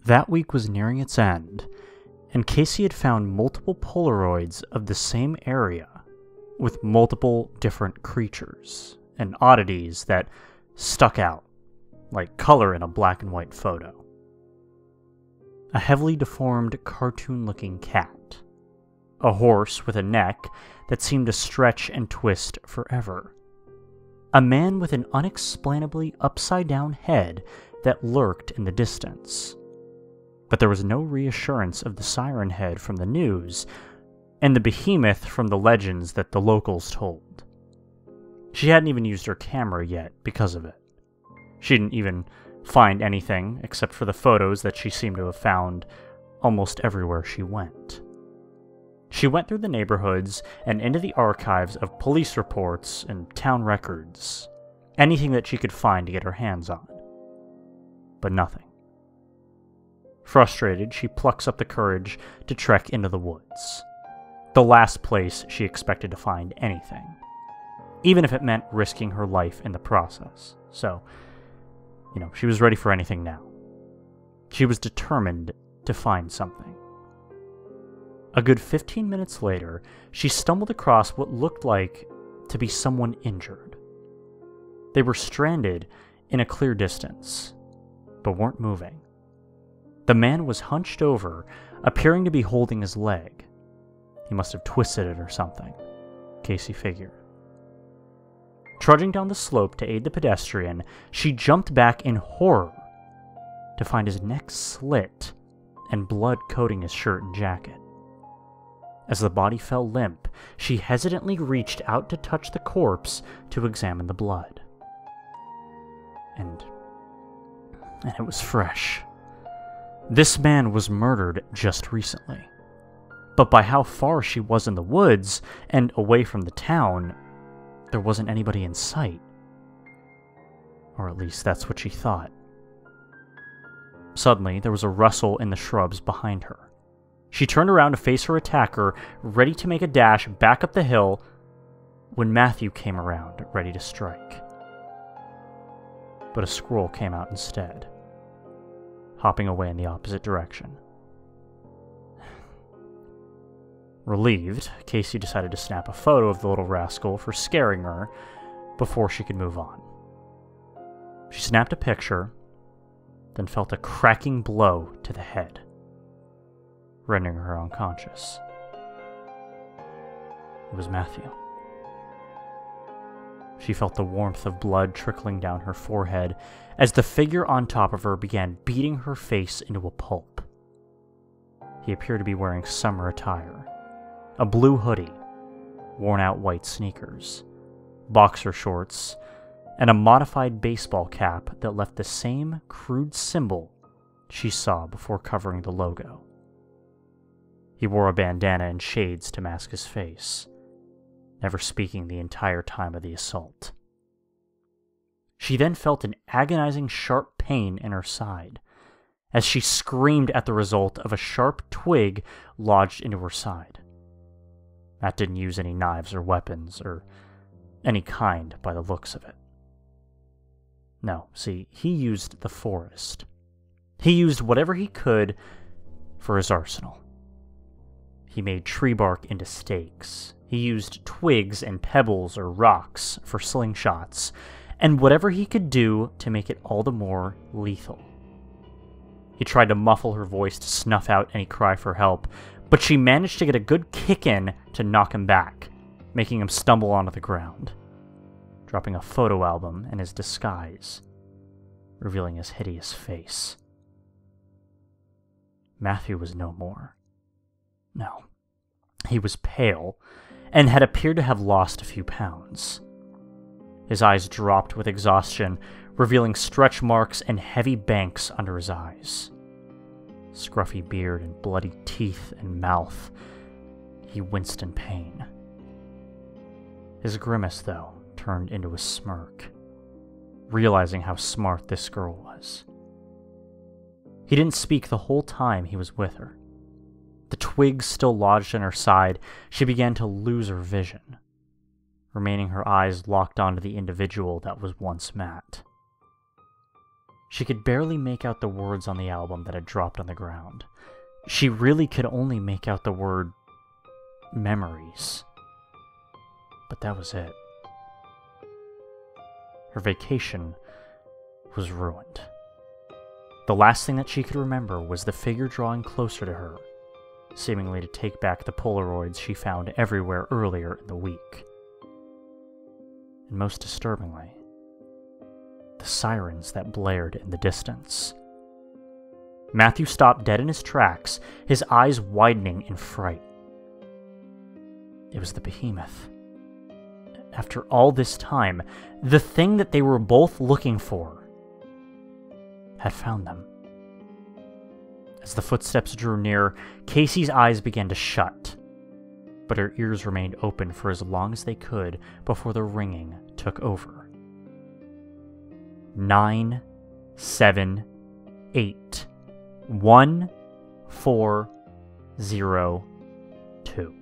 That week was nearing its end, and Casey had found multiple Polaroids of the same area with multiple different creatures and oddities that stuck out, like color in a black and white photo. A heavily deformed, cartoon-looking cat. A horse with a neck that seemed to stretch and twist forever. A man with an unexplainably upside-down head that lurked in the distance. But there was no reassurance of the Sirenhead from the news, and the behemoth from the legends that the locals told. She hadn't even used her camera yet because of it. She didn't even find anything except for the photos that she seemed to have found almost everywhere she went. She went through the neighborhoods and into the archives of police reports and town records, anything that she could find to get her hands on. But nothing. Frustrated, she plucks up the courage to trek into the woods. The last place she expected to find anything, even if it meant risking her life in the process. So, she was ready for anything now. She was determined to find something. A good 15 minutes later, she stumbled across what looked like to be someone injured. They were stranded in a clear distance, but weren't moving. The man was hunched over, appearing to be holding his leg. He must have twisted it or something, Casey figured. Trudging down the slope to aid the pedestrian, she jumped back in horror to find his neck slit and blood coating his shirt and jacket. As the body fell limp, she hesitantly reached out to touch the corpse to examine the blood. And it was fresh. This man was murdered just recently. But by how far she was in the woods and away from the town, there wasn't anybody in sight. Or at least that's what she thought. Suddenly, there was a rustle in the shrubs behind her. She turned around to face her attacker, ready to make a dash back up the hill, when Matthew came around, ready to strike. But a squirrel came out instead, hopping away in the opposite direction. Relieved, Casey decided to snap a photo of the little rascal for scaring her before she could move on. She snapped a picture, then felt a cracking blow to the head, rendering her unconscious. It was Matthew. She felt the warmth of blood trickling down her forehead as the figure on top of her began beating her face into a pulp. He appeared to be wearing summer attire. A blue hoodie, worn-out white sneakers, boxer shorts, and a modified baseball cap that left the same crude symbol she saw before covering the logo. He wore a bandana and shades to mask his face, never speaking the entire time of the assault. She then felt an agonizing sharp pain in her side, as she screamed at the result of a sharp twig lodged into her side. Matt didn't use any knives or weapons, or any kind by the looks of it. No, see, he used the forest. He used whatever he could for his arsenal. He made tree bark into stakes. He used twigs and pebbles or rocks for slingshots, and whatever he could do to make it all the more lethal. He tried to muffle her voice to snuff out any cry for help, but she managed to get a good kick in to knock him back, making him stumble onto the ground, dropping a photo album in his disguise, revealing his hideous face. Matthew was no more. No, he was pale, and had appeared to have lost a few pounds. His eyes dropped with exhaustion, revealing stretch marks and heavy banks under his eyes. Scruffy beard and bloody teeth and mouth. He winced in pain. His grimace, though, turned into a smirk, realizing how smart this girl was. He didn't speak the whole time he was with her. The twigs still lodged in her side, she began to lose her vision, remaining her eyes locked onto the individual that was once Matt. She could barely make out the words on the album that had dropped on the ground. She really could only make out the word memories. But that was it. Her vacation was ruined. The last thing that she could remember was the figure drawing closer to her, seemingly to take back the Polaroids she found everywhere earlier in the week. And most disturbingly, the sirens that blared in the distance. Matthew stopped dead in his tracks, his eyes widening in fright. It was the behemoth. After all this time, the thing that they were both looking for had found them. As the footsteps drew near, Casey's eyes began to shut, but her ears remained open for as long as they could before the ringing took over. 9, 7, 8, 1, 4, 0, 2.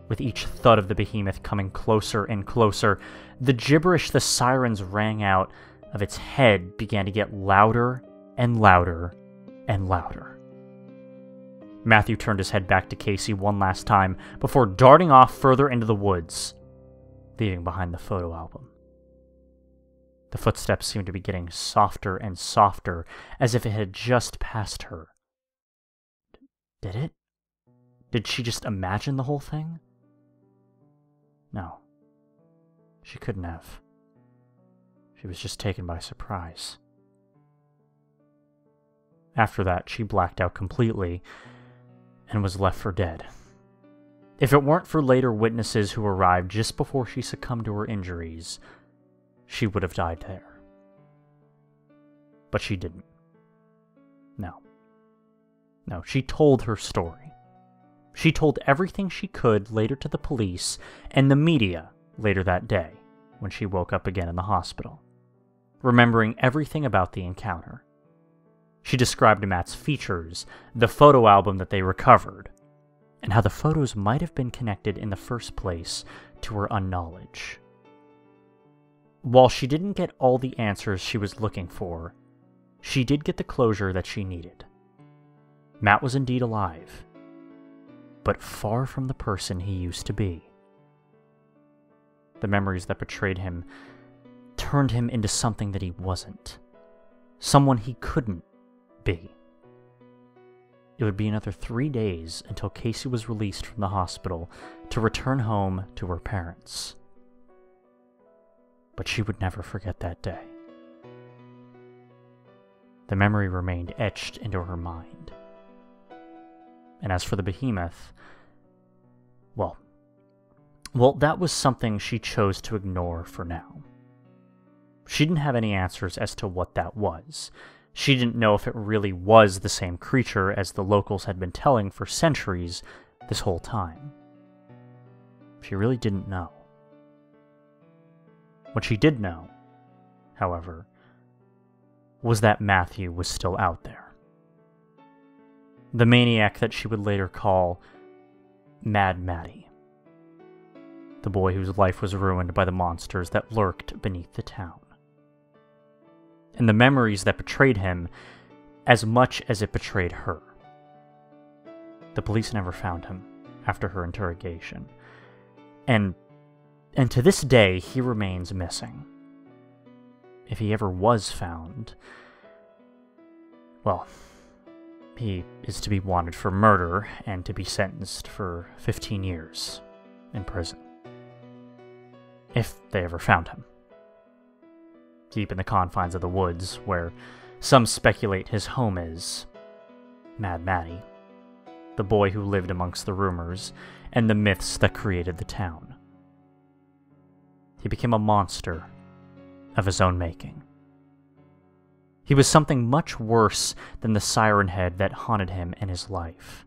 With each thud of the behemoth coming closer and closer, the gibberish the sirens rang out of its head began to get louder and louder and louder. Matthew turned his head back to Casey one last time before darting off further into the woods, leaving behind the photo album. The footsteps seemed to be getting softer and softer, as if it had just passed her. Did it? Did she just imagine the whole thing? No. She couldn't have. She was just taken by surprise. After that, she blacked out completely and was left for dead. If it weren't for later witnesses who arrived just before she succumbed to her injuries, she would have died there. But she didn't. No. No, she told her story. She told everything she could later to the police and the media later that day when she woke up again in the hospital, remembering everything about the encounter. She described Matt's features, the photo album that they recovered, and how the photos might have been connected in the first place to her unknowledge. While she didn't get all the answers she was looking for, she did get the closure that she needed. Matt was indeed alive, but far from the person he used to be. The memories that betrayed him turned him into something that he wasn't, someone he couldn't be. It would be another 3 days until Casey was released from the hospital to return home to her parents. But she would never forget that day. The memory remained etched into her mind. And as for the behemoth, well, that was something she chose to ignore for now. She didn't have any answers as to what that was. She didn't know if it really was the same creature as the locals had been telling for centuries this whole time. She really didn't know. What she did know, however, was that Matthew was still out there. The maniac that she would later call Mad Matty. The boy whose life was ruined by the monsters that lurked beneath the town. And the memories that betrayed him as much as it betrayed her. The police never found him after her interrogation. And to this day, he remains missing. If he ever was found, well, he is to be wanted for murder and to be sentenced for 15 years in prison. If they ever found him. Deep in the confines of the woods, where some speculate his home is, Mad Matty, the boy who lived amongst the rumors and the myths that created the town. He became a monster of his own making. He was something much worse than the Sirenhead that haunted him in his life.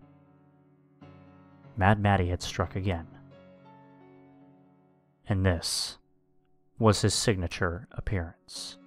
Mad Matty had struck again. And this was his signature appearance.